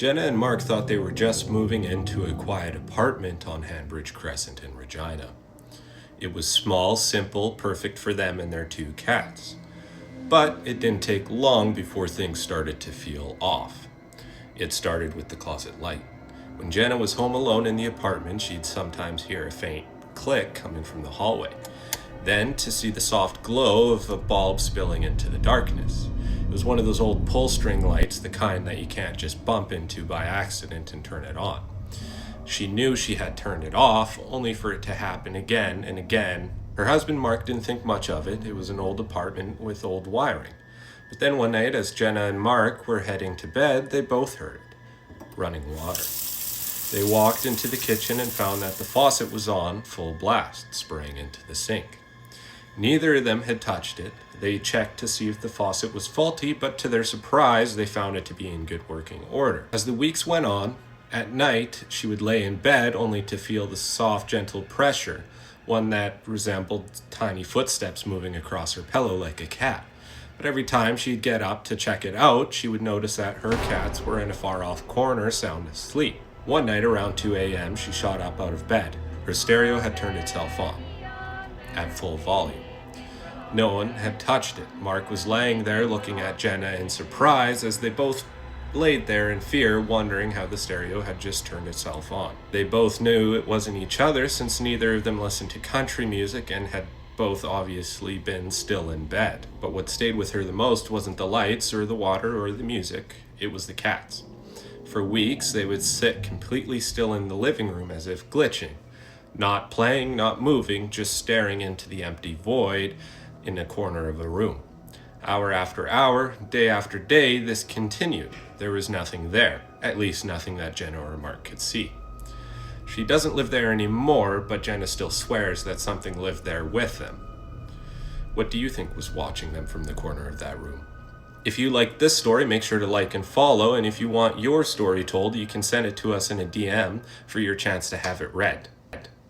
Jenna and Mark thought they were just moving into a quiet apartment on Hanbridge Crescent in Regina. It was small, simple, perfect for them and their two cats. But it didn't take long before things started to feel off. It started with the closet light. When Jenna was home alone in the apartment, she'd sometimes hear a faint click coming from the hallway. Then to see the soft glow of a bulb spilling into the darkness. It was one of those old pull string lights, the kind that you can't just bump into by accident and turn it on. She knew she had turned it off, only for it to happen again and again. Her husband Mark didn't think much of it. It was an old apartment with old wiring. But then one night, as Jenna and Mark were heading to bed, they both heard it. Running water. They walked into the kitchen and found that the faucet was on full blast, spraying into the sink. Neither of them had touched it. They checked to see if the faucet was faulty, but to their surprise, they found it to be in good working order. As the weeks went on, at night, she would lay in bed only to feel the soft, gentle pressure, one that resembled tiny footsteps moving across her pillow like a cat. But every time she'd get up to check it out, she would notice that her cats were in a far-off corner, sound asleep. One night around 2 a.m., she shot up out of bed. Her stereo had turned itself on at full volume. No one had touched it. Mark was laying there looking at Jenna in surprise as they both laid there in fear, wondering how the stereo had just turned itself on. They both knew it wasn't each other since neither of them listened to country music and had both obviously been still in bed. But what stayed with her the most wasn't the lights or the water or the music, it was the cats. For weeks, they would sit completely still in the living room as if glitching. Not playing, not moving, just staring into the empty void in a corner of a room. Hour after hour, day after day, this continued. There was nothing there, at least nothing that Jenna or Mark could see. She doesn't live there anymore, but Jenna still swears that something lived there with them. What do you think was watching them from the corner of that room? If you liked this story, make sure to like and follow, and if you want your story told, you can send it to us in a DM for your chance to have it read.